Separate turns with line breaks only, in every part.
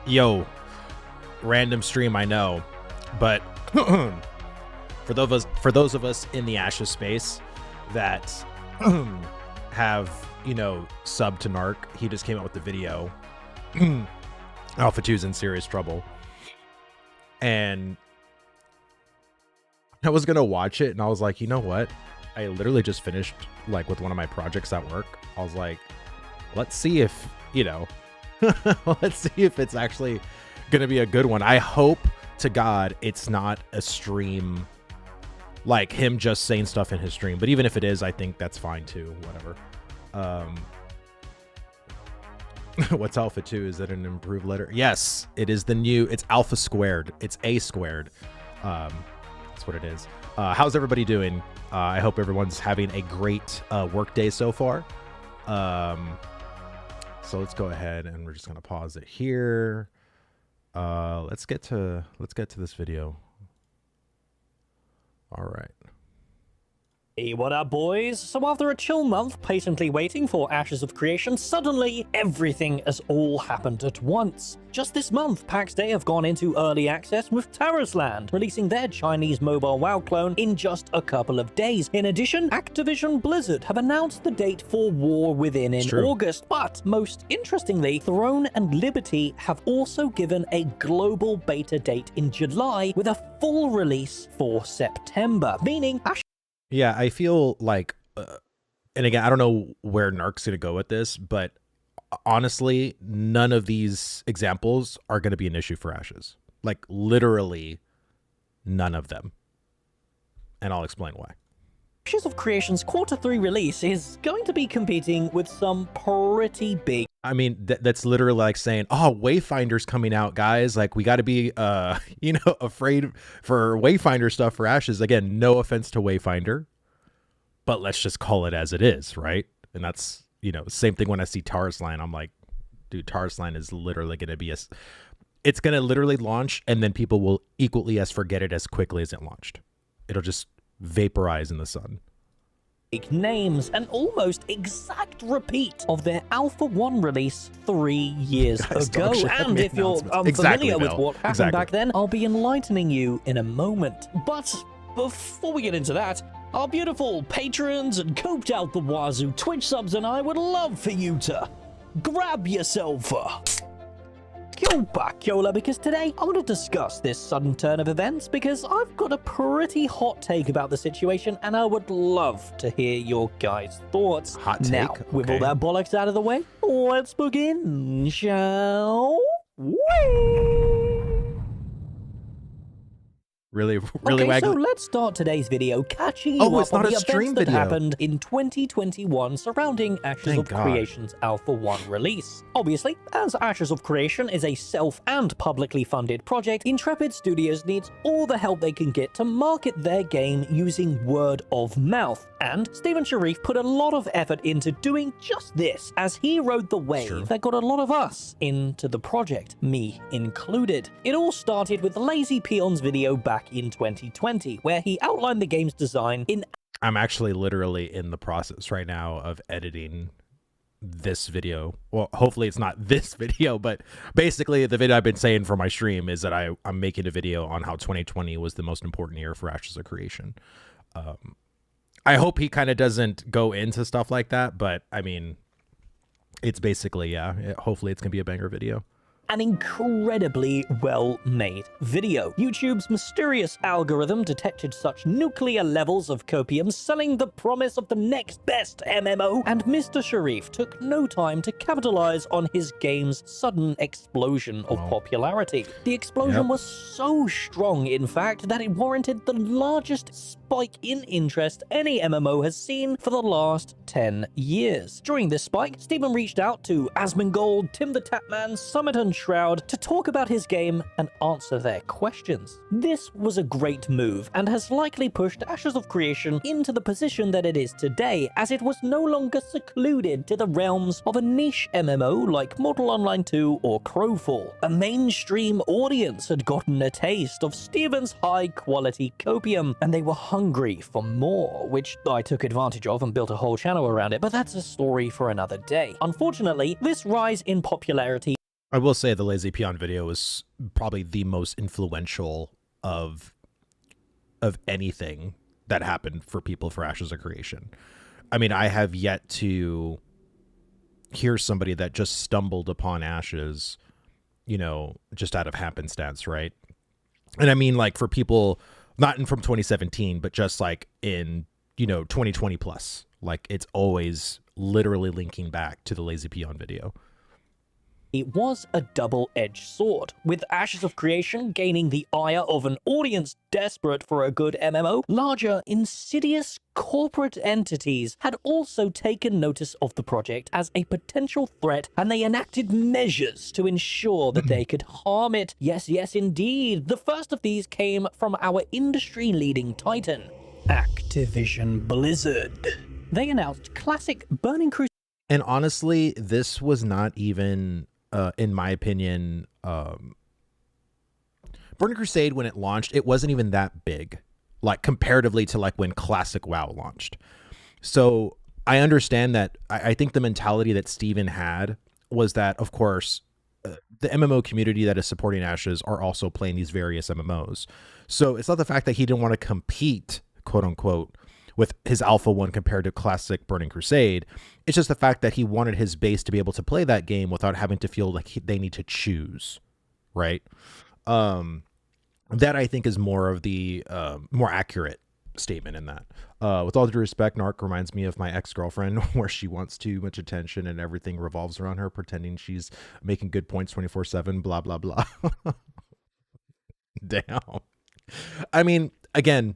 Yo, random stream, I know, but for those of us in the Ashes space that have, you know, subbed to Narc, he just came out with the video. Alpha 2's in serious trouble. And I was gonna watch it and I was like, you know what? I literally just finished like with one of my projects at work. I was like, let's see if, you know, let's see if it's actually gonna be a good one. I hope to God it's not a stream like him just saying stuff in his stream, but even if it is, I think that's fine too. Whatever. What's Alpha 2? Is it an improved letter? Yes, it is the new, it's Alpha squared. It's A squared. That's what it is. How's everybody doing? I hope everyone's having a great work day so far. So let's go ahead and we're just gonna pause it here. Let's get to this video. All right.
Hey, what up, boys? So after a chill month patiently waiting for Ashes of Creation, suddenly everything has all happened at once. Just this month, PAX Day have gone into early access with Terrasland, releasing their Chinese mobile WoW clone in just a couple of days. In addition, Activision Blizzard have announced the date for War Within in August, but most interestingly, Throne and Liberty have also given a global beta date in July with a full release for September, meaning
yeah, I feel like, and again, I don't know where Narc's going to go with this, but honestly, none of these examples are going to be an issue for Ashes. Like, literally none of them. And I'll explain why.
Ashes of Creation's Q3 release is going to be competing with some pretty big.
I mean, that's literally like saying, oh, Wayfinder's coming out, guys. Like, we got to be, you know, afraid for Wayfinder stuff for Ashes. Again, no offense to Wayfinder, but let's just call it as it is, right? And that's, you know, same thing when I see Tarsline. I'm like, dude, Tarsline is literally going to be it's going to literally launch, and then people will equally as forget it as quickly as it launched. It'll just vaporize in the sun.
Names, an almost exact repeat of their Alpha 1 release 3 years ago. And if you're unfamiliar with what happened back then, I'll be enlightening you in a moment. But before we get into that, our beautiful patrons and coped out the wazoo Twitch subs and I would love for you to grab yourself a Kyola, because today I want to discuss this sudden turn of events because I've got a pretty hot take about the situation and I would love to hear your guys' thoughts.
Hot take?
Now, with all that bollocks out of the way, let's begin, shall we?
Really
okay,
wagging.
So let's start today's video catching you
up
up on
not
the
a stream
events that
video.
happened in 2021 surrounding Ashes of Creation's Alpha 1 release. Obviously, as Ashes of Creation is a self and publicly funded project, Intrepid Studios needs all the help they can get to market their game using word of mouth. And Stephen Sharif put a lot of effort into doing just this, as he rode the wave that got a lot of us into the project, me included. It all started with Lazy Peon's video back in 2020, where he outlined the game's design in...
I'm actually literally in the process right now of editing this video. Well, hopefully it's not this video, but basically the video I've been saying for my stream is that I'm making a video on how 2020 was the most important year for Ashes of Creation. I hope he kind of doesn't go into stuff like that, but I mean, it's basically, yeah, hopefully it's gonna be a banger video.
An incredibly well-made video. YouTube's mysterious algorithm detected such nuclear levels of copium, selling the promise of the next best MMO, and Mr. Sharif took no time to capitalize on his game's sudden explosion of popularity. The explosion was so strong, in fact, that it warranted the largest spike in interest any MMO has seen for the last 10 years. During this spike, Stephen reached out to Asmongold, Tim the Tapman, Summit and Shroud to talk about his game and answer their questions. This was a great move and has likely pushed Ashes of Creation into the position that it is today, as it was no longer secluded to the realms of a niche MMO like Mortal Online 2 or Crowfall. A mainstream audience had gotten a taste of Stephen's high-quality copium, and they were hungry for more, which I took advantage of and built a whole channel around it, but that's a story for another day. Unfortunately, this rise in popularity
I will say the Lazy Peon video was probably the most influential of anything that happened for people for Ashes of Creation. I mean, I have yet to hear somebody that just stumbled upon Ashes, just out of happenstance, right? And I mean, like, for people not in from 2017, but just like in 2020 plus, like, it's always literally linking back to the Lazy Peon video.
It was a double-edged sword, with Ashes of Creation gaining the ire of an audience desperate for a good MMO. Larger, insidious corporate entities had also taken notice of the project as a potential threat, and they enacted measures to ensure that they could harm it. Yes, indeed. The first of these came from our industry-leading titan, Activision Blizzard. They announced classic Burning Crusade.
And honestly, this was not even, in my opinion, Burning Crusade, when it launched, it wasn't even that big, like, comparatively to like when Classic WoW launched. So I understand that. I think the mentality that Steven had was that, of course, the MMO community that is supporting Ashes are also playing these various MMOs. So it's not the fact that he didn't want to compete, quote unquote, with his Alpha 1 compared to Classic Burning Crusade. It's just the fact that he wanted his base to be able to play that game without having to feel like they need to choose, right? That I think is more of the more accurate statement in that. With all due respect, Narc reminds me of my ex-girlfriend, where she wants too much attention and everything revolves around her, pretending she's making good points 24/7, blah, blah, blah. Damn. I mean, again,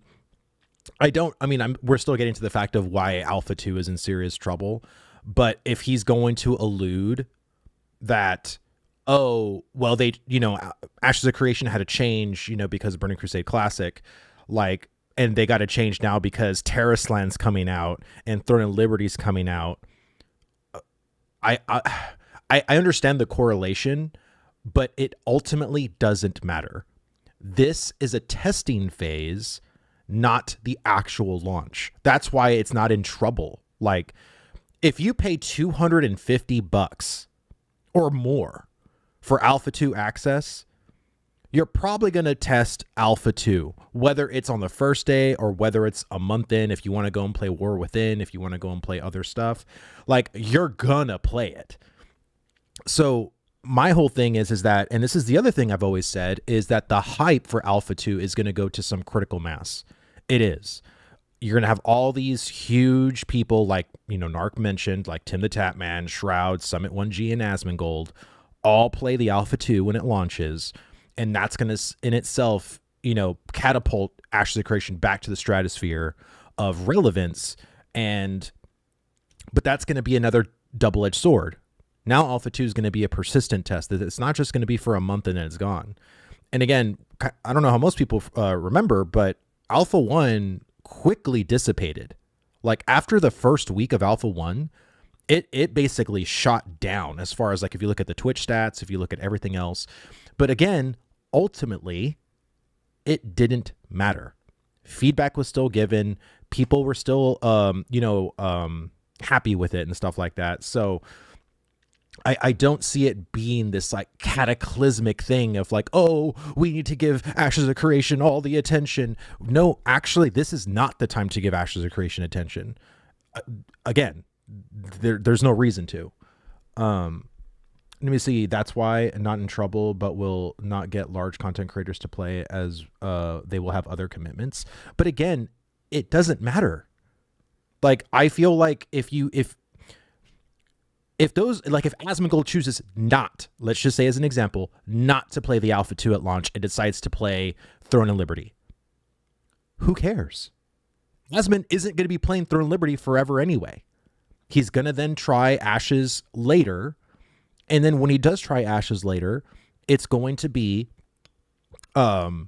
we're still getting to the fact of why Alpha 2 is in serious trouble. But if he's going to allude that, oh, well, they, Ashes of Creation had to change, because of Burning Crusade Classic, like, and they got to change now because Terrasland's coming out and Throne of Liberty's coming out. I understand the correlation, but it ultimately doesn't matter. This is a testing phase, not the actual launch. That's why it's not in trouble. Like, if you pay $250 or more for Alpha 2 access, you're probably going to test Alpha 2, whether it's on the first day or whether it's a month in. If you want to go and play War Within, if you want to go and play other stuff, like, you're gonna play it. So my whole thing is that, and this is the other thing I've always said, is that the hype for Alpha 2 is going to go to some critical mass. It is. You're going to have all these huge people like, Narc mentioned, like Tim the Tatman, Shroud, Summit 1G, and Asmongold, all play the Alpha 2 when it launches. And that's going to, in itself, catapult Ashes of Creation back to the stratosphere of relevance. But that's going to be another double-edged sword. Now Alpha 2 is going to be a persistent test. It's not just going to be for a month and then it's gone. And again, I don't know how most people remember, but Alpha 1 quickly dissipated. Like, after the first week of Alpha 1, it basically shot down as far as, like, if you look at the Twitch stats, if you look at everything else. But again, ultimately, it didn't matter. Feedback was still given. People were still, happy with it and stuff like that. So I don't see it being this, like, cataclysmic thing of like, oh, we need to give Ashes of Creation all the attention. No, actually, this is not the time to give Ashes of Creation attention. Again, there's no reason to. Let me see. That's why Not in Trouble, but will not get large content creators to play, as they will have other commitments. But again, it doesn't matter. Like, I feel like if Asmongold chooses not, let's just say as an example, not to play the Alpha 2 at launch and decides to play Throne of Liberty, who cares? Asmon isn't going to be playing Throne of Liberty forever anyway. He's going to then try Ashes later. And then when he does try Ashes later, it's going to be, there's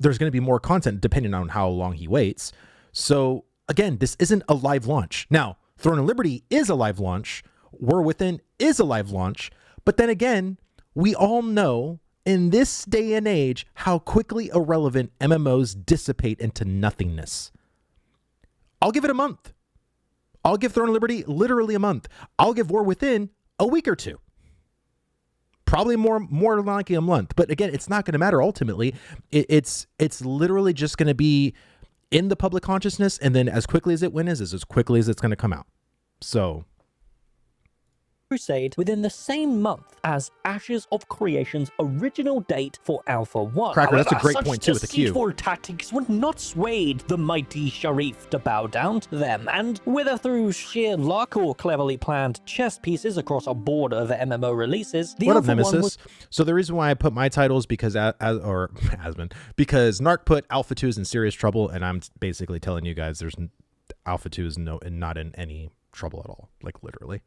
going to be more content depending on how long he waits. So again, this isn't a live launch. Now, Throne of Liberty is a live launch. War Within is a live launch. But then again, we all know in this day and age how quickly irrelevant MMOs dissipate into nothingness. I'll give it a month. I'll give Throne of Liberty literally a month. I'll give War Within a week or two. probably more likely a month. But again, it's not going to matter ultimately. It's literally just going to be in the public consciousness, and then as quickly as it wins is as quickly as it's going to come out. So
Crusade within the same month as Ashes of Creation's original date for Alpha 1.
Cracker,
However,
that's a great
such
point too with the Q.
deceitful tactics would not swayed the mighty Sharif to bow down to them, and whether through sheer luck or cleverly planned chess pieces across a board of MMO releases, the
what up,
Alpha 1
Nemesis?
was
So the reason why I put my titles because because Narc put Alpha 2 is in serious trouble, and I'm basically telling you guys Alpha 2 is not in any trouble at all, like literally.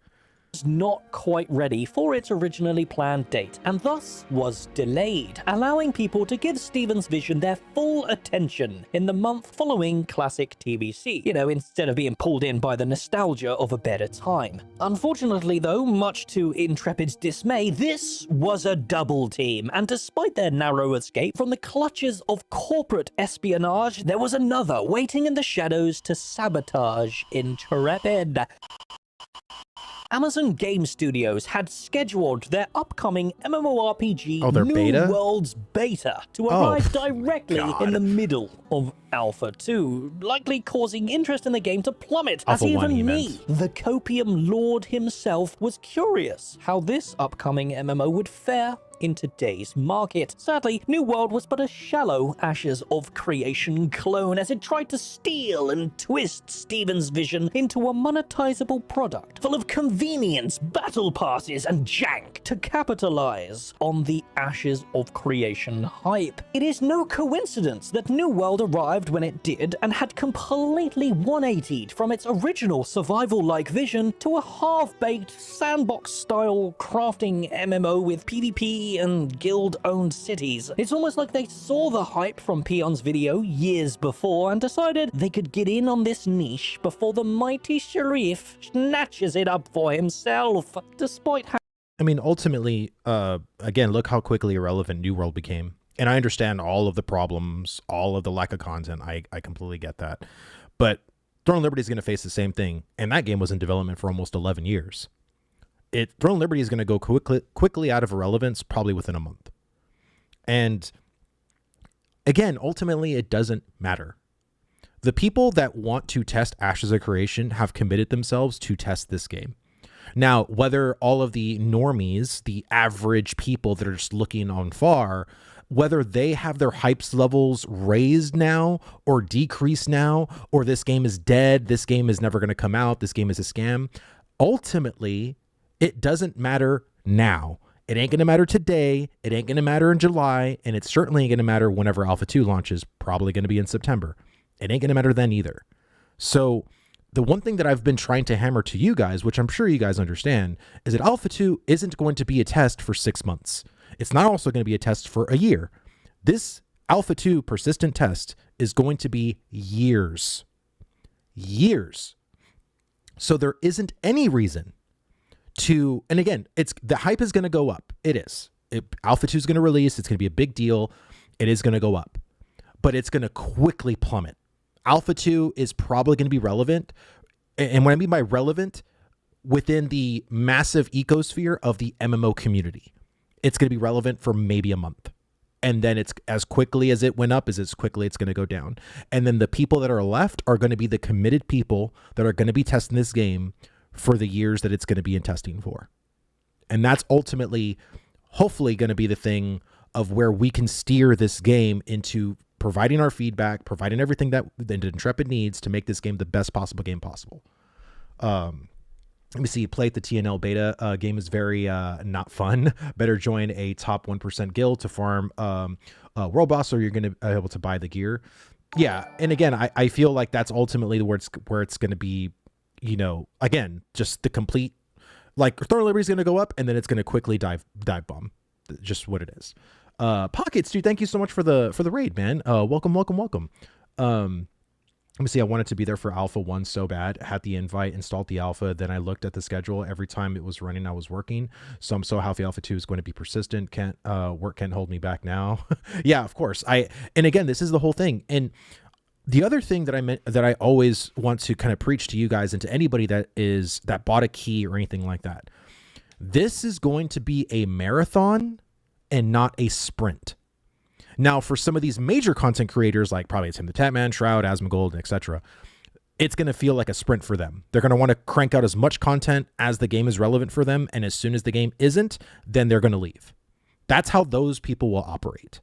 not quite ready for its originally planned date, and thus was delayed, allowing people to give Steven's vision their full attention in the month following classic TBC, instead of being pulled in by the nostalgia of a better time. Unfortunately though, much to Intrepid's dismay, this was a double team, and despite their narrow escape from the clutches of corporate espionage, there was another waiting in the shadows to sabotage Intrepid. Amazon Game Studios had scheduled their upcoming MMORPG
their
New
beta?
World's beta to arrive directly in the middle of Alpha 2, likely causing interest in the game to plummet,
Alpha
as
1,
even
he
me,
meant.
the Copium Lord himself, was curious how this upcoming MMO would fare in today's market. Sadly, New World was but a shallow Ashes of Creation clone as it tried to steal and twist Steven's vision into a monetizable product full of convenience, battle passes, and jank to capitalize on the Ashes of Creation hype. It is no coincidence that New World arrived when it did and had completely 180'd from its original survival-like vision to a half-baked sandbox-style crafting MMO with PvP and guild-owned cities. It's almost like they saw the hype from Peon's video years before and decided they could get in on this niche before the mighty Sharif snatches it up for himself, despite how
Ultimately, again, look how quickly irrelevant New World became. And I understand all of the problems, all of the lack of content. I completely get that. But Throne Liberty is going to face the same thing. And that game was in development for almost 11 years. Throne Liberty is going to go quickly out of irrelevance, probably within a month. And again, ultimately, it doesn't matter. The people that want to test Ashes of Creation have committed themselves to test this game. Now, whether all of the normies, the average people that are just looking on far, whether they have their hypes levels raised now or decreased now, or this game is dead, this game is never going to come out, this game is a scam, ultimately, it doesn't matter now. It ain't going to matter today. It ain't going to matter in July. And it's certainly going to matter whenever Alpha 2 launches, probably going to be in September. It ain't going to matter then either. So the one thing that I've been trying to hammer to you guys, which I'm sure you guys understand, is that Alpha 2 isn't going to be a test for 6 months. It's not also going to be a test for a year. This Alpha 2 persistent test is going to be years. Years. So there isn't any reason to, and again, the hype is going to go up. It is. Alpha 2 is going to release. It's going to be a big deal. It is going to go up, but it's going to quickly plummet. Alpha 2 is probably going to be relevant. And what I mean by relevant, within the massive ecosphere of the MMO community, it's going to be relevant for maybe a month. And then it's as quickly as it went up, as quickly it's going to go down. And then the people that are left are going to be the committed people that are going to be testing this game for the years that it's going to be in testing for. And that's ultimately, hopefully, going to be the thing of where we can steer this game into providing our feedback, providing everything that Intrepid needs to make this game the best possible game possible. Let me see. Play at the TNL beta. Game is very not fun. Better join a top 1% guild to farm world boss, or you're going to be able to buy the gear. Yeah, and again, I feel like that's ultimately where it's going to be. Again, just the complete, like, Throne Liberty is going to go up and then it's going to quickly dive bomb. Just what it is. Pockets, dude, thank you so much for the raid, man. Welcome. Let me see. I wanted to be there for Alpha 1 so bad. Had the invite, installed the Alpha. Then I looked at the schedule. Every time it was running, I was working. So I'm so happy Alpha 2 is going to be persistent. Work can't hold me back now. Yeah, of course. And again, this is the whole thing. And the other thing that I always want to kind of preach to you guys and to anybody that bought a key or anything like that. This is going to be a marathon and not a sprint. Now, for some of these major content creators, like probably Tim the Tatman, Shroud, Asmongold, etc., it's going to feel like a sprint for them. They're going to want to crank out as much content as the game is relevant for them, and as soon as the game isn't, then they're going to leave. That's how those people will operate.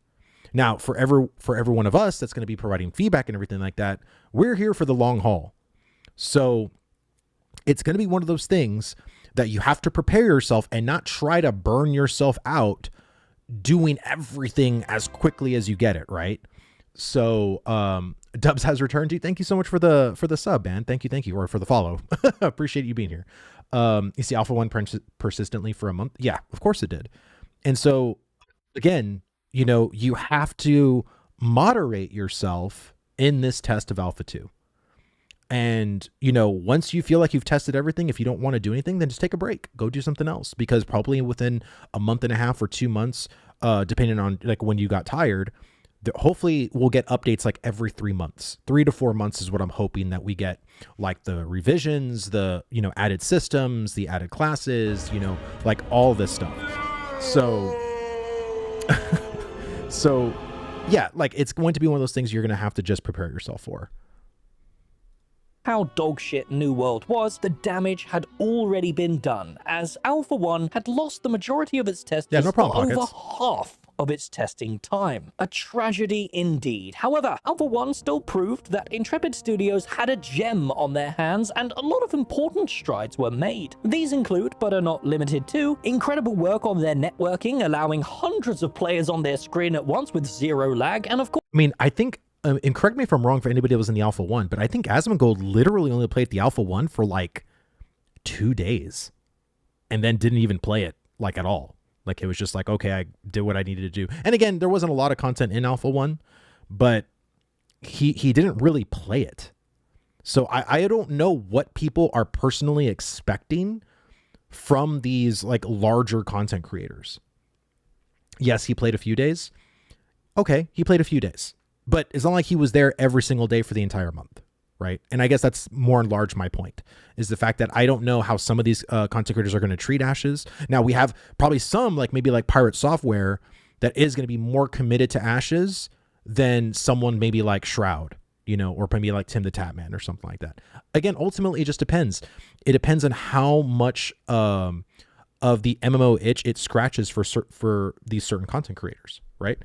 Now, for every one of us that's going to be providing feedback and everything like that, we're here for the long haul. So it's going to be one of those things that you have to prepare yourself and not try to burn yourself out doing everything as quickly as you get it, right? So Dubs has returned to you. Thank you so much for the sub, man. Thank you, or for the follow. Appreciate you being here. You see Alpha 1 persistently for a month? Yeah, of course it did. And so, again, you know, you have to moderate yourself in this test of Alpha 2. And, you know, once you feel like you've tested everything, if you don't want to do anything, then just take a break. Go do something else. Because probably within a month and a half or 2 months, depending on like when you got tired, hopefully we'll get updates like every 3 months. 3 to 4 months is what I'm hoping that we get, like the revisions, the, you know, added systems, the added classes, you know, like all this stuff. So, so yeah, like it's going to be one of those things you're going to have to just prepare yourself for.
How dogshit New World was, the damage had already been done, as Alpha 1 had lost the majority of its testers for over half of its testing time. A tragedy indeed. However, Alpha 1 still proved that Intrepid Studios had a gem on their hands, and a lot of important strides were made. These include, but are not limited to, incredible work on their networking, allowing hundreds of players on their screen at once with zero lag, and of course...
I mean, I think... and correct me if I'm wrong for anybody that was in the Alpha 1, but I think Asmongold literally only played the Alpha 1 for like 2 days and then didn't even play it like at all. Like it was just like, okay, I did what I needed to do. And again, there wasn't a lot of content in Alpha 1, but he didn't really play it. So I don't know what people are personally expecting from these like larger content creators. Yes, he played a few days. Okay, he played a few days. But it's not like he was there every single day for the entire month, right? And I guess that's more in large my point, is the fact that I don't know how some of these content creators are going to treat Ashes. Now, we have probably some, like maybe like Pirate Software, that is going to be more committed to Ashes than someone maybe like Shroud, you know, or maybe like Tim the Tatman or something like that. Again, ultimately, it just depends. It depends on how much of the MMO itch it scratches for these certain content creators, right?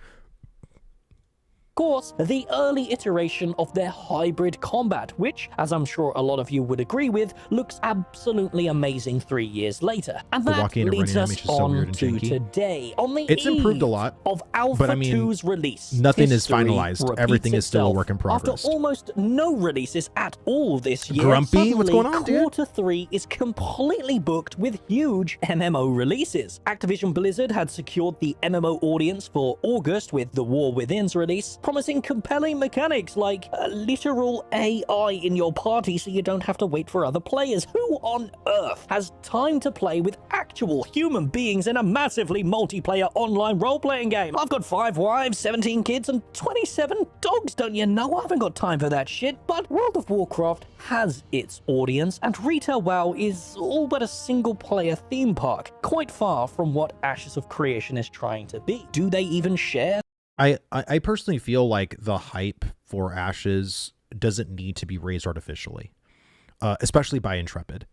Course, the early iteration of their hybrid combat, which, as I'm sure a lot of you would agree with, looks absolutely amazing 3 years later. And that leads us on to today, on the
it's improved a lot
of Alpha 2's release.
Nothing is finalized. Everything is still a work in progress.
After almost no releases at all this year,
Grumpy, what's going on,
Quarter 3 is completely booked with huge MMO releases. Activision Blizzard had secured the MMO audience for August with The War Within's release, promising compelling mechanics like literal AI in your party so you don't have to wait for other players. Who on earth has time to play with actual human beings in a massively multiplayer online role-playing game? I've got 5 wives, 17 kids, and 27 dogs, don't you know? I haven't got time for that shit. But World of Warcraft has its audience, and Retail WoW is all but a single-player theme park, quite far from what Ashes of Creation is trying to be. Do they even share?
I personally feel like the hype for Ashes doesn't need to be raised artificially, especially by Intrepid.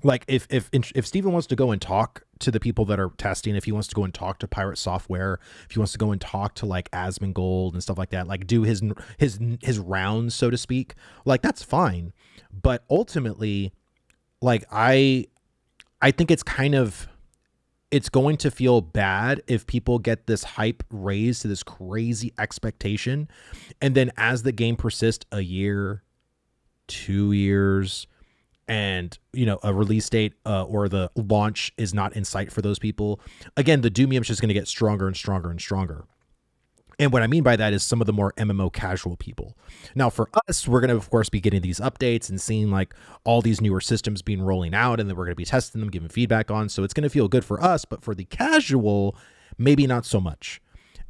Like if Steven wants to go and talk to the people that are testing, if he wants to go and talk to Pirate Software, if he wants to go and talk to like Asmongold and stuff like that, like do his rounds, so to speak, like that's fine. But ultimately, like I think it's going to feel bad if people get this hype raised to this crazy expectation. And then as the game persists a year, 2 years, and, you know, a release date or the launch is not in sight for those people, again, the Doomium is just going to get stronger and stronger and stronger. And what I mean by that is some of the more MMO casual people. Now, for us, we're going to, of course, be getting these updates and seeing like all these newer systems being rolling out, and then we're going to be testing them, giving feedback on. So it's going to feel good for us, but for the casual, maybe not so much.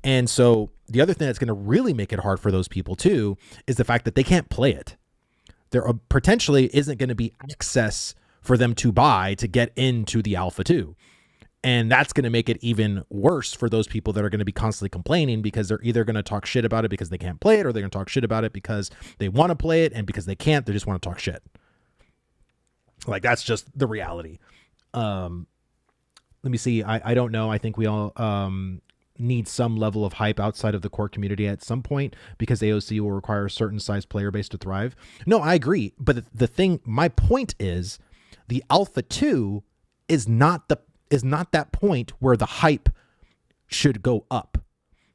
And so the other thing that's going to really make it hard for those people too is the fact that they can't play it. There potentially isn't going to be access for them to buy to get into the Alpha 2. And that's going to make it even worse for those people that are going to be constantly complaining, because they're either going to talk shit about it because they can't play it, or they're going to talk shit about it because they want to play it, and because they can't, they just want to talk shit. Like, that's just the reality. Let me see. I don't know. I think we all need some level of hype outside of the core community at some point, because AOC will require a certain size player base to thrive. No, I agree. But my point is, the Alpha 2 is not that point where the hype should go up.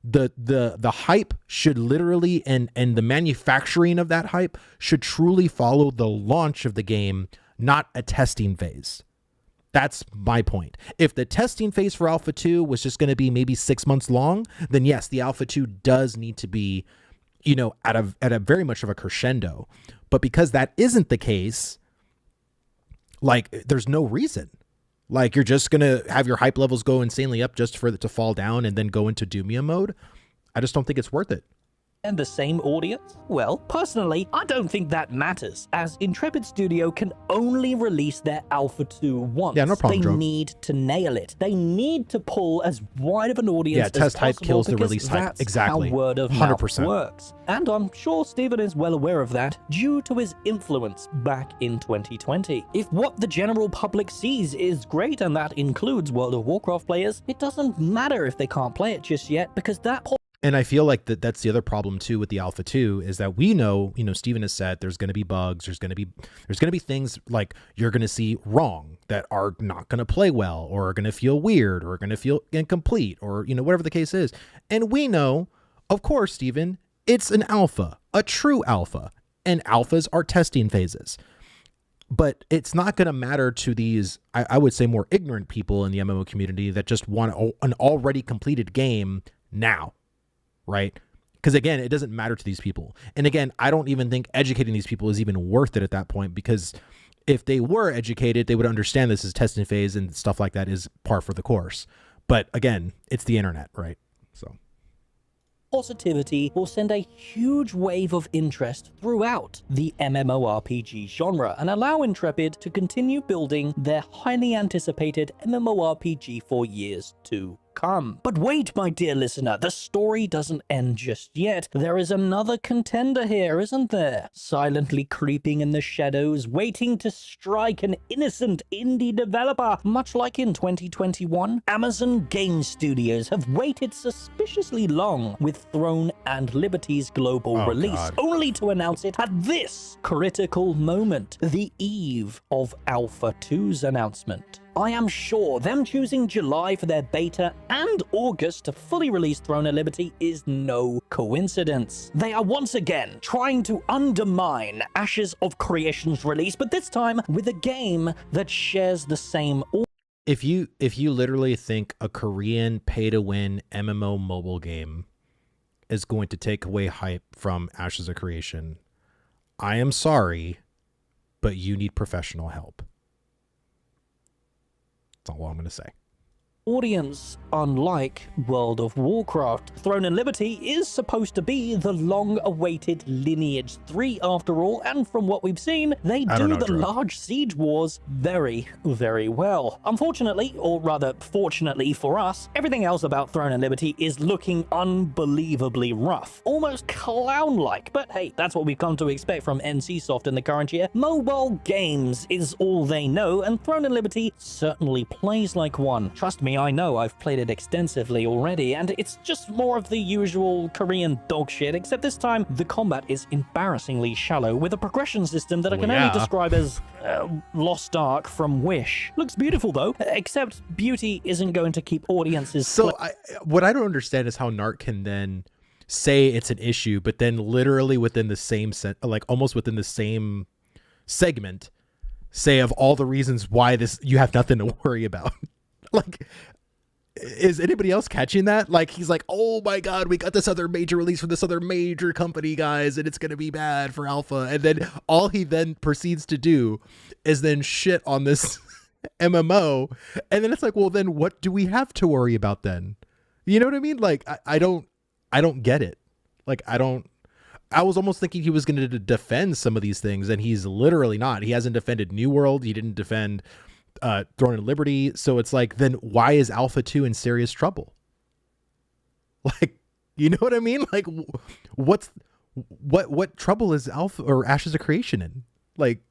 The hype should literally, and the manufacturing of that hype should truly follow the launch of the game, not a testing phase. That's my point. If the testing phase for Alpha 2 was just going to be maybe 6 months long, then yes, the Alpha 2 does need to be, at a very much of a crescendo. But because that isn't the case, like, there's no reason. Like, you're just going to have your hype levels go insanely up just for it to fall down and then go into Doomia mode. I just don't think it's worth it.
And the same audience? Well, personally, I don't think that matters, as Intrepid Studio can only release their Alpha 2 once.
Yeah, no problem,
They
Joe.
need to nail it. They need to pull as wide of an audience as
test hype
possible,
kills the
because
release hype.
that's
Exactly.
how word of
100%.
mouth works. And I'm sure Steven is well aware of that, due to his influence back in 2020. If what the general public sees is great, and that includes World of Warcraft players, it doesn't matter if they can't play it just yet, because that
And I feel like that's the other problem too with the Alpha 2, is that we know, Steven has said there's going to be bugs, there's going to be things like you're going to see wrong that are not going to play well, or are going to feel weird, or are going to feel incomplete, or whatever the case is. And we know, of course, Steven, it's an alpha, a true alpha, and alphas are testing phases. But it's not going to matter to these, I would say, more ignorant people in the MMO community that just want an already completed game now. Right? Because again, it doesn't matter to these people. And again, I don't even think educating these people is even worth it at that point, because if they were educated, they would understand this is testing phase and stuff like that is par for the course. But again, it's the internet, right? So
positivity will send a huge wave of interest throughout the MMORPG genre and allow Intrepid to continue building their highly anticipated MMORPG for years to come. But wait, my dear listener, the story doesn't end just yet. There is another contender here, isn't there? Silently creeping in the shadows, waiting to strike an innocent indie developer. Much like in 2021, Amazon Game Studios have waited suspiciously long with Throne and Liberty's global release,
God.
only to announce it at this critical moment, the eve of Alpha 2's announcement. I am sure them choosing July for their beta and August to fully release Throne of Liberty is no coincidence. They are once again trying to undermine Ashes of Creation's release, but this time with a game that shares the same
if you literally think a Korean pay-to-win MMO mobile game is going to take away hype from Ashes of Creation, I am sorry, but you need professional help. That's all I'm going to say.
audience, unlike World of Warcraft. Throne and Liberty is supposed to be the long-awaited Lineage 3 after all, and from what we've seen, they do the large siege wars very, very well. Unfortunately, or rather fortunately for us, everything else about Throne and Liberty is looking unbelievably rough, almost clown-like, but hey, that's what we've come to expect from NCSoft in the current year. Mobile games is all they know, and Throne and Liberty certainly plays like one. Trust me, I know, I've played it extensively already, and it's just more of the usual Korean dog shit, except this time the combat is embarrassingly shallow, with a progression system that I can only describe as Lost Ark from Wish. Looks beautiful though, except beauty isn't going to keep audiences.
So what I don't understand is how Nart can then say it's an issue, but then literally within the same almost within the same segment, say of all the reasons why this you have nothing to worry about. Like, is anybody else catching that? Like, he's like, oh my god, we got this other major release from this other major company, guys, and it's gonna be bad for alpha. And then all he then proceeds to do is then shit on this MMO, and then it's like, well, then what do we have to worry about then? You know what I mean? Like, I don't get it. Like, I was almost thinking he was going to defend some of these things, and he's literally not. He hasn't defended New World. He didn't defend Throne and Liberty. So it's like, then why is Alpha 2 in serious trouble? Like, you know what I mean? Like, what trouble is Alpha or Ashes of Creation in? Like,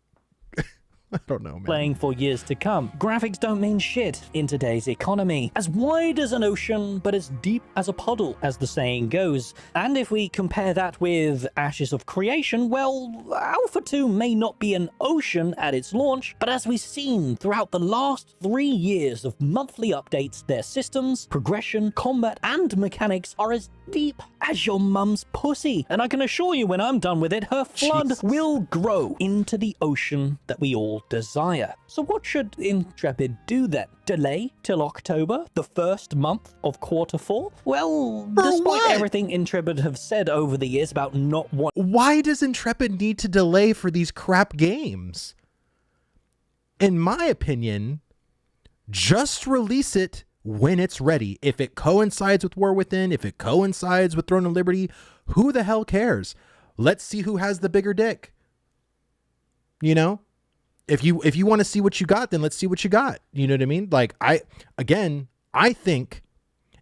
I don't know, man.
Playing for years to come. Graphics don't mean shit in today's economy. As wide as an ocean, but as deep as a puddle, as the saying goes. And if we compare that with Ashes of Creation, well, Alpha 2 may not be an ocean at its launch, but as we've seen throughout the last 3 years of monthly updates, their systems, progression, combat, and mechanics are as deep as your mum's pussy. And I can assure you, when I'm done with it, her flood
Jesus.
will grow into the ocean that we all desire. So what should Intrepid do then? Delay till October, the first month of quarter 4? Well, despite
what?
everything Intrepid have said over the years about not wanting
Why does Intrepid need to delay for these crap games? In my opinion, just release it when it's ready. If it coincides with War Within, if it coincides with Throne of Liberty, who the hell cares? Let's see who has the bigger dick. You know? If you want to see what you got, then let's see what you got. You know what I mean? Like, I think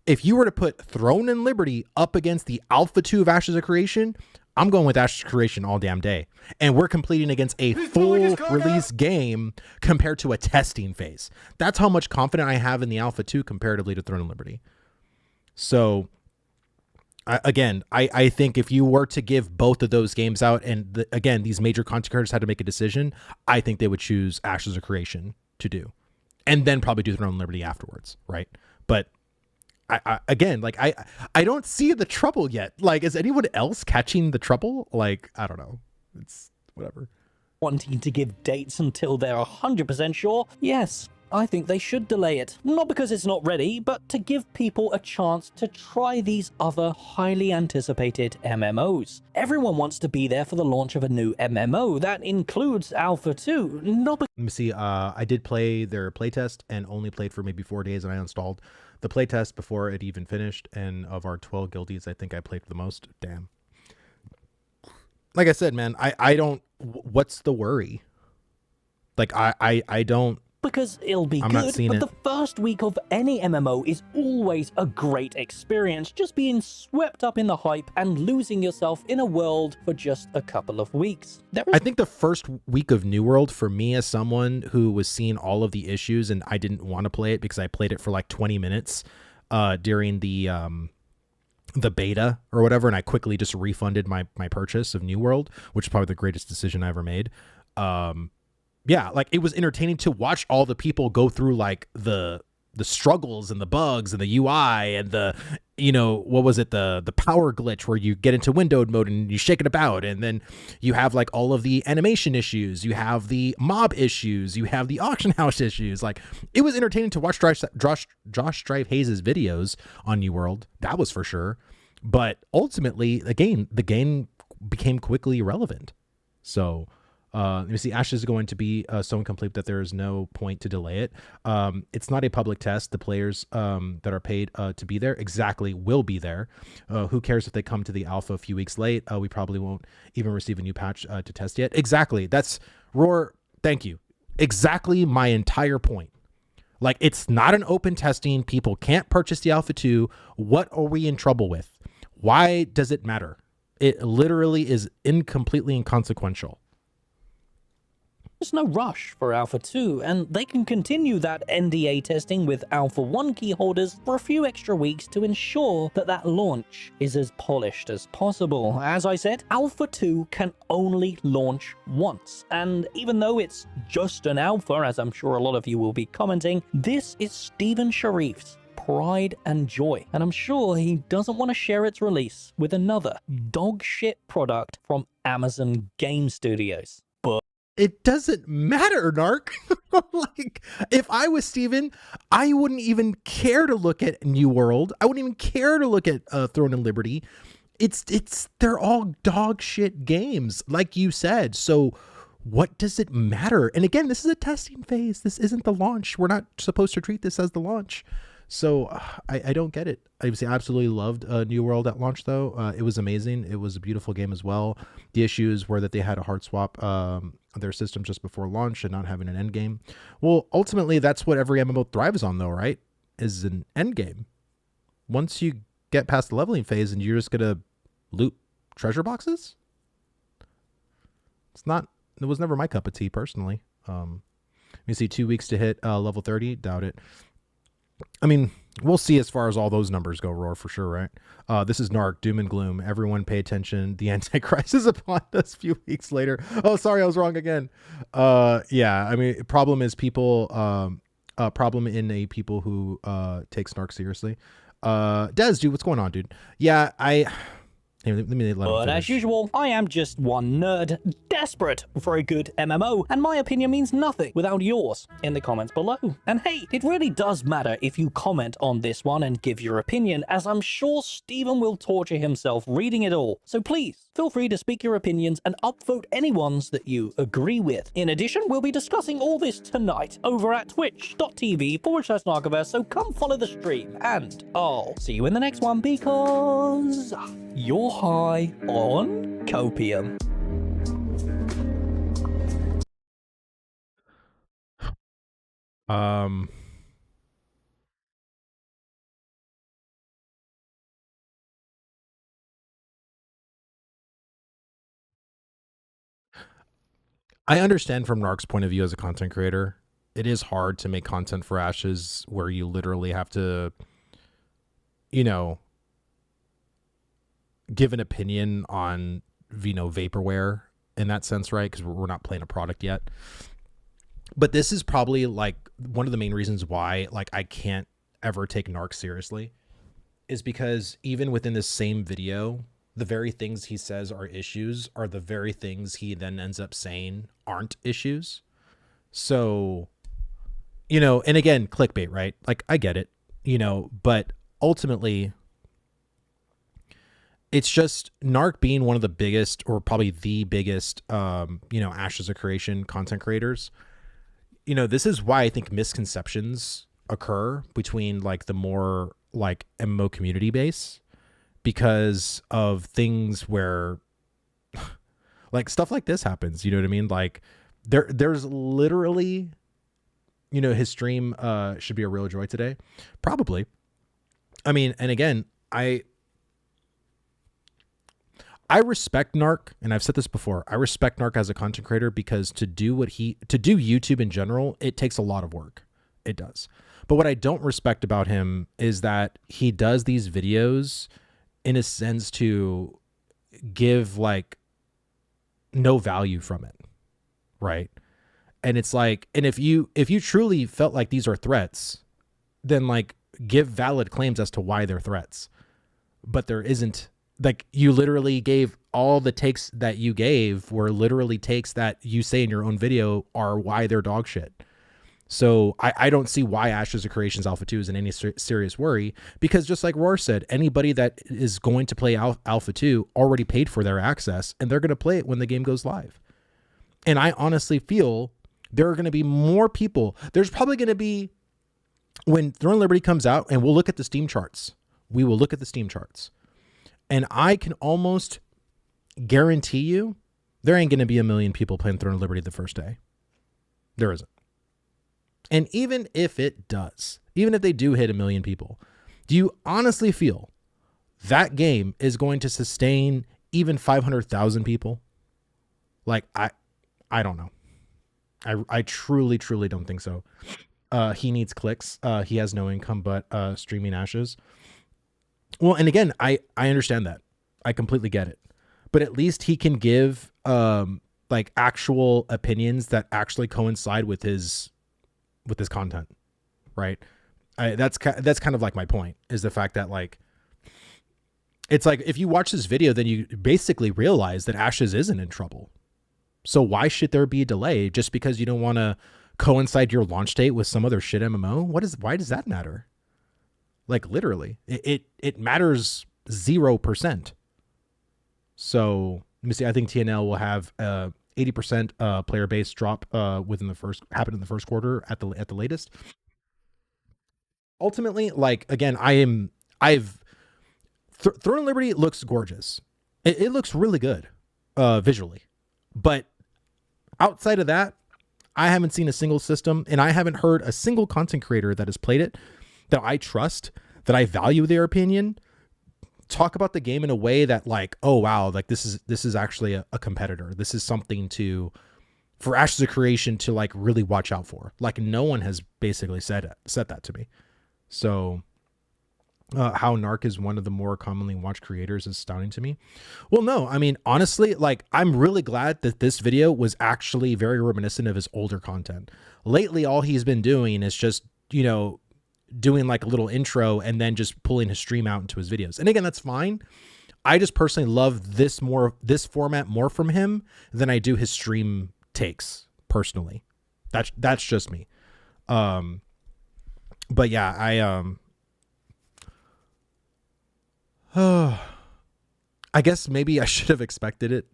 if you were to put Throne and Liberty up against the Alpha 2 of Ashes of Creation, I'm going with Ashes of Creation all damn day. And we're competing against a full release game compared to a testing phase. That's how much confidence I have in the Alpha 2 comparatively to Throne and Liberty. So, I think if you were to give both of those games out, and again, these major content creators had to make a decision, I think they would choose Ashes of Creation to do. And then probably do Throne and Liberty afterwards, right? But I don't see the trouble yet. Like, is anyone else catching the trouble? Like, I don't know. It's whatever.
wanting to give dates until they're 100% sure, yes, I think they should delay it. Not because it's not ready, but to give people a chance to try these other highly anticipated MMOs. Everyone wants to be there for the launch of a new MMO. That includes Alpha 2, not
Let me see. I did play their playtest and only played for maybe 4 days, and I installed the playtest before it even finished. And of our 12 guildies, I think I played the most. Damn. Like I said, man, I don't. What's the worry? Like I don't.
because it'll be
I'm not
good,
seeing
but
it.
the first week of any MMO is always a great experience, just being swept up in the hype and losing yourself in a world for just a couple of weeks.
I think the first week of New World, for me as someone who was seeing all of the issues and I didn't want to play it because I played it for like 20 minutes during the beta or whatever, and I quickly just refunded my purchase of New World, which is probably the greatest decision I ever made. Yeah, like it was entertaining to watch all the people go through like the struggles and the bugs and the UI and the, you know, what was it, the power glitch where you get into windowed mode and you shake it about, and then you have like all of the animation issues, you have the mob issues, you have the auction house issues. Like, it was entertaining to watch Josh Strive Hayes' videos on New World, that was for sure. But ultimately, again, the game became quickly irrelevant. So let me see. Ashes is going to be so incomplete that there is no point to delay it. It's not a public test. The players that are paid to be there exactly will be there. Who cares if they come to the alpha a few weeks late? We probably won't even receive a new patch to test yet. Exactly. That's Roar. Thank you. Exactly my entire point. Like, it's not an open testing. People can't purchase the Alpha 2. What are we in trouble with? Why does it matter? It literally is completely inconsequential.
There's no rush for Alpha 2, and they can continue that NDA testing with Alpha 1 key holders for a few extra weeks to ensure that that launch is as polished as possible. As I said, Alpha 2 can only launch once, and even though it's just an alpha, as I'm sure a lot of you will be commenting, this is Steven Sharif's pride and joy, and I'm sure he doesn't want to share its release with another dog shit product from Amazon Game Studios.
It doesn't matter, Narc. Like, if I was Steven, I wouldn't even care to look at New World. I wouldn't even care to look at Throne and Liberty. They're all dog shit games, like you said. So what does it matter? And again, this is a testing phase. This isn't the launch. We're not supposed to treat this as the launch. So I don't get it. I absolutely loved New World at launch, though. It was amazing. It was a beautiful game as well. The issues were that they had a hard swap their system just before launch and not having an end game. Well, ultimately, that's what every MMO thrives on, though, right? Is an end game. Once you get past the leveling phase and you're just gonna loot treasure boxes, it was never my cup of tea personally. You see 2 weeks to hit level 30. Doubt it. I mean, we'll see as far as all those numbers go, Roar, for sure, right? This is Narc, doom and gloom. Everyone pay attention. The Antichrist is upon us a few weeks later. Oh, sorry, I was wrong again. Yeah, I mean, problem is people, problem in a people who take Snark seriously. Des, dude, what's going on, dude? Yeah, Hey, let me let him
But
finish.
as usual, I am just one nerd, desperate for a good MMO, and my opinion means nothing without yours in the comments below. And hey, it really does matter if you comment on this one and give your opinion, as I'm sure Steven will torture himself reading it all. So please, feel free to speak your opinions and upvote any ones that you agree with. In addition, we'll be discussing all this tonight over at twitch.tv/Narcoverse, so come follow the stream, and I'll see you in the next one because you're high on copium.
Um, I understand from Narc's point of view as a content creator, it is hard to make content for Ashes where you literally have to, you know, give an opinion on, vaporware in that sense, right? Because we're not playing a product yet. But this is probably like one of the main reasons why like I can't ever take Narc seriously, is because even within this same video, the very things he says are issues are the very things he then ends up saying aren't issues. So, and again, clickbait, right? Like I get it, but ultimately it's just Narc being one of the biggest, or probably the biggest, Ashes of Creation content creators. This is why I think misconceptions occur between like the more like MMO community base, because of things where like stuff like this happens. You know what I mean? Like there's literally, his stream should be a real joy today. Probably. I mean, and again, I respect Narc, and I've said this before. I respect Narc as a content creator because to do YouTube in general, it takes a lot of work. It does. But what I don't respect about him is that he does these videos in a sense to give like no value from it. Right. And it's like, and if you truly felt like these are threats, then like give valid claims as to why they're threats. But there isn't. Like you literally gave all the takes that you gave were literally takes that you say in your own video are why they're dog shit. So I don't see why Ashes of Creations Alpha 2 is in any serious worry, because just like Roar said, anybody that is going to play Alpha 2 already paid for their access, and they're going to play it when the game goes live. And I honestly feel there are going to be more people. There's probably going to be, when Throne Liberty comes out, and we'll look at the Steam charts. We will look at the Steam charts. And I can almost guarantee you there ain't going to be 1 million people playing Throne of Liberty the first day. There isn't. And even if it does, even if they do hit 1 million people, do you honestly feel that game is going to sustain even 500,000 people? Like, I don't know. I truly, truly don't think so. He needs clicks. He has no income but streaming Ashes. Well, and again, I understand that. I completely get it. But at least he can give like actual opinions that actually coincide with his content, right? That's kind of like my point, is the fact that like it's like if you watch this video, then you basically realize that Ashes isn't in trouble. So why should there be a delay just because you don't want to coincide your launch date with some other shit MMO? Why does that matter? Like literally, it matters 0%. So let me see. I think TNL will have 80% player base drop happen in the first quarter at the latest. ultimately, like, again, Throne of Liberty looks gorgeous. It looks really good visually. But outside of that, I haven't seen a single system, and I haven't heard a single content creator that has played it, that I trust, that I value their opinion, talk about the game in a way that, like, oh wow, like this is actually a competitor. This is something for Ashes of Creation to like really watch out for. Like, no one has basically said that to me. So how Narc is one of the more commonly watched creators is astounding to me. Well, no, I mean, honestly, like, I'm really glad that this video was actually very reminiscent of his older content. Lately, all he's been doing is just, you know, doing like a little intro and then just pulling his stream out into his videos. And again, that's fine. I just personally love this format more from him than I do his stream takes personally. That's just me. But yeah, I guess maybe I should have expected it.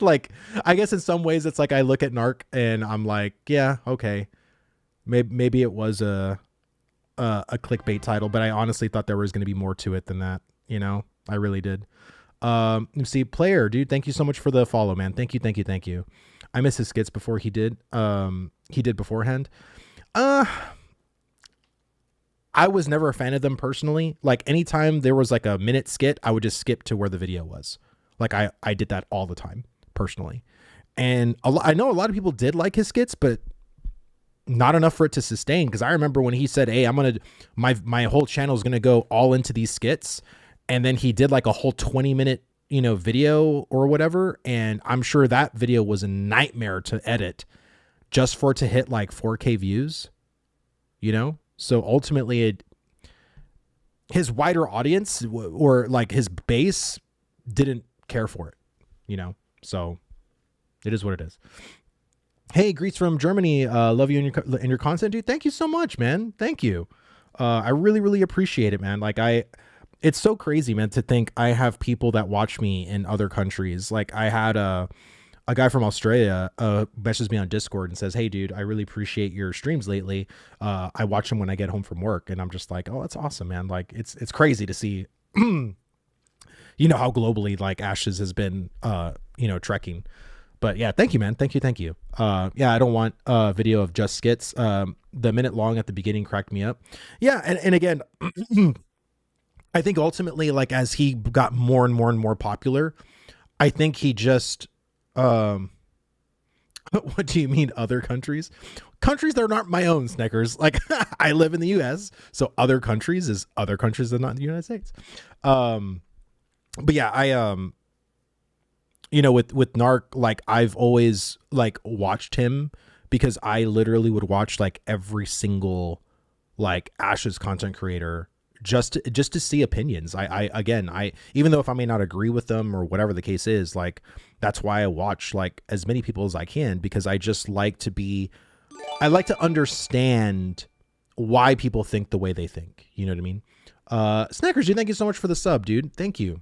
Like, I guess in some ways it's like I look at Narc and I'm like, yeah, okay. Maybe it was a clickbait title, but I honestly thought there was going to be more to it than that. You know, I really did. See, Player, dude, thank you so much for the follow, man. Thank you. I miss his skits before he did. He did beforehand. I was never a fan of them personally. Like, anytime there was like a minute skit, I would just skip to where the video was. Like, I did that all the time personally. And I know a lot of people did like his skits, but not enough for it to sustain. Because I remember when he said, hey, I'm going to, my whole channel is going to go all into these skits. And then he did like a whole 20-minute, you know, video or whatever. And I'm sure that video was a nightmare to edit just for it to hit like 4K views, you know? So ultimately, his wider audience or like his base didn't care for it, you know? So it is what it is. Hey, greets from Germany. Love you and your content, dude. Thank you so much, man. Thank you. I really, really appreciate it, man. Like, it's so crazy, man, to think I have people that watch me in other countries. Like, I had a guy from Australia messages me on Discord and says, hey, dude, I really appreciate your streams lately. I watch them when I get home from work. And I'm just like, oh, that's awesome, man. Like, it's crazy to see, you know, how globally like Ashes has been, you know, trekking. But yeah, thank you, man. Thank you. Yeah, I don't want a video of just skits. The minute long at the beginning cracked me up. Yeah. And again, I think ultimately, like, as he got more and more popular, I think he just, what do you mean other countries? Countries that are not my own, Snickers. Like, I live in the US, so other countries is other countries that are not the United States. But yeah, I, you know, with Narc, like, I've always like watched him because I literally would watch like every single like Ashes content creator just to see opinions. I even though if I may not agree with them or whatever the case is, like, that's why I watch like as many people as I can, because I just like I like to understand why people think the way they think. You know what I mean? Snackers, dude, thank you so much for the sub, dude. Thank you.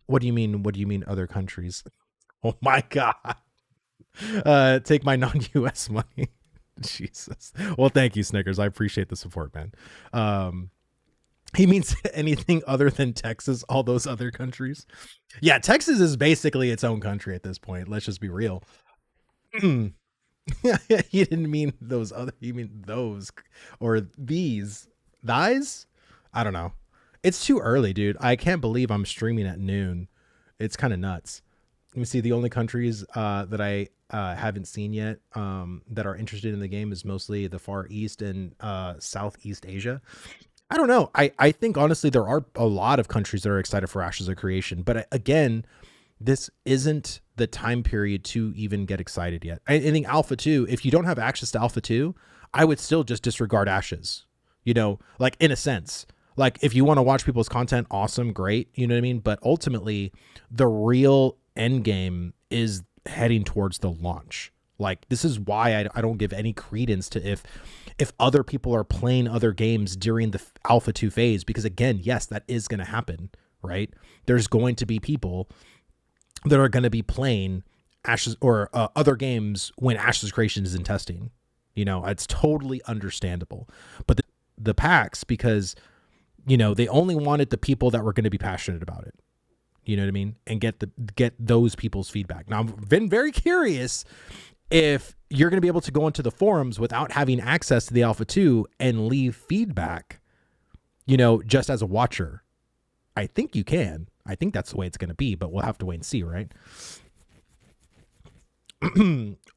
What do you mean other countries? Oh my God. Take my non-US money. Jesus. Well, thank you, Snickers. I appreciate the support, man. He means anything other than Texas, all those other countries. Yeah, Texas is basically its own country at this point. Let's just be real. You didn't mean those other, you mean those or these. Thighs? I don't know. It's too early, dude. I can't believe I'm streaming at noon. It's kind of nuts. Let me see. The only countries that I haven't seen yet that are interested in the game is mostly the Far East and Southeast Asia. I don't know. I think honestly there are a lot of countries that are excited for Ashes of Creation, but again, this isn't the time period to even get excited yet. I think Alpha 2, if you don't have access to Alpha 2, I would still just disregard Ashes. You know, like, in a sense. Like, if you want to watch people's content, awesome, great, you know what I mean? But ultimately, the real end game is heading towards the launch. Like, this is why I don't give any credence to if other people are playing other games during the Alpha 2 phase, because again, yes, that is going to happen, right? There's going to be people that are going to be playing Ashes or other games when Ashes Creation is in testing, You know, it's totally understandable. But the PAX, because, you know, they only wanted the people that were going to be passionate about it. You know what I mean? And get those people's feedback. Now, I've been very curious if you're going to be able to go into the forums without having access to the Alpha 2 and leave feedback, you know, just as a watcher. I think you can. I think that's the way it's going to be, but we'll have to wait and see, right?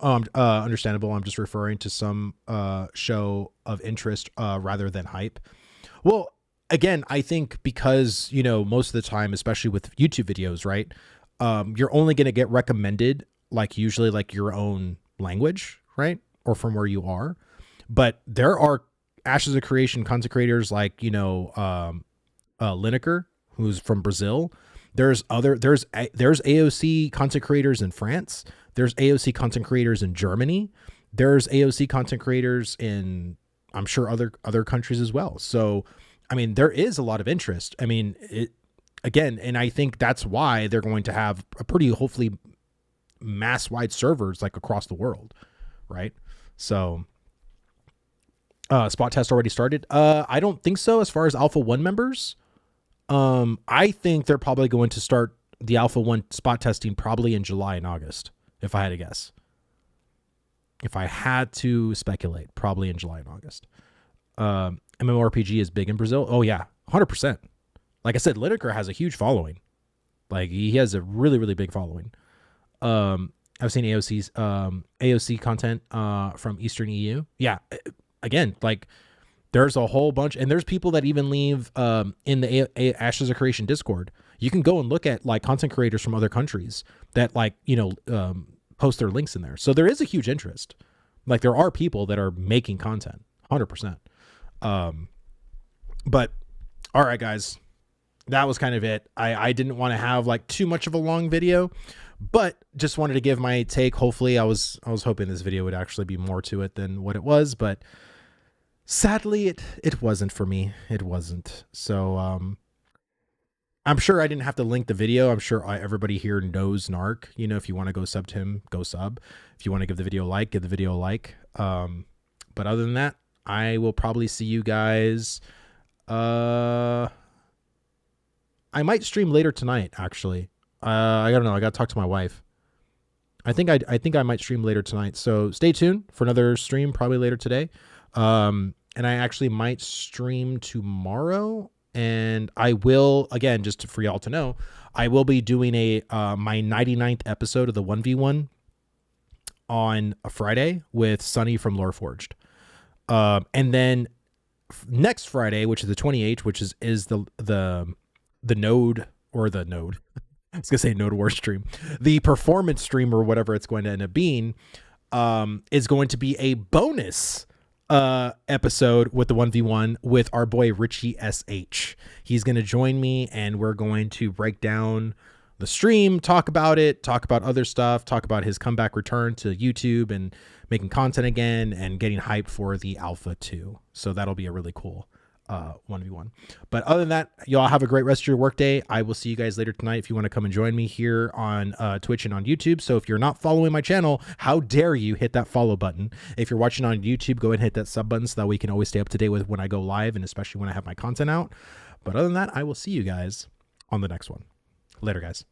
Understandable. I'm just referring to some show of interest rather than hype. Well, again, I think because, you know, most of the time, especially with YouTube videos, right, you're only going to get recommended like usually like your own language, right, or from where you are. But there are Ashes of Creation content creators like, you know, Lineker, who's from Brazil. There's AOC content creators in France. There's AOC content creators in Germany. There's AOC content creators in, I'm sure, other countries as well. So, I mean, there is a lot of interest. I mean, again, and I think that's why they're going to have a pretty, hopefully, mass-wide servers like across the world, right? So, spot test already started. I don't think so. As far as Alpha 1 members, I think they're probably going to start the Alpha 1 spot testing probably in July and August, if I had to guess. If I had to speculate, probably in July and August. MMORPG is big in Brazil. Oh yeah, 100%. Like I said, Lineker has a huge following. Like he has a really, really big following. I've seen AOC content from Eastern EU. Yeah, again, like there's a whole bunch, and there's people that even leave in the Ashes of Creation Discord. You can go and look at like content creators from other countries that like, you know, post their links in there. So there is a huge interest. Like there are people that are making content, 100%. But all right, guys, that was kind of it. I didn't want to have like too much of a long video, but just wanted to give my take. Hopefully I was hoping this video would actually be more to it than what it was, but sadly it wasn't for me. It wasn't. So, I'm sure I didn't have to link the video. I'm sure everybody here knows Narc. You know, if you want to go sub to him, go sub. If you want to give the video a like, give the video a like. But other than that, I will probably see you guys. I might stream later tonight, actually. I don't know. I got to talk to my wife. I think I might stream later tonight. So stay tuned for another stream, probably later today. And I actually might stream tomorrow. And I will, again, just for y'all to know, I will be doing my 99th episode of the 1v1 on a Friday with Sunny from Loreforged. And then next Friday, which is the 28th, which is the node, or the node. I was gonna say Node War stream. The performance stream, or whatever it's going to end up being, is going to be a bonus episode with the 1v1 with our boy Richie SH. He's going to join me, and we're going to break down the stream, talk about it, talk about other stuff, talk about his comeback return to YouTube and making content again and getting hyped for the Alpha 2. So that'll be a really cool 1v1. But other than that, y'all have a great rest of your workday. I will see you guys later tonight if you want to come and join me here on Twitch and on YouTube. So if you're not following my channel, how dare you hit that follow button. If you're watching on YouTube, go ahead and hit that sub button so that we can always stay up to date with when I go live, and especially when I have my content out. But other than that, I will see you guys on the next one. Later, guys.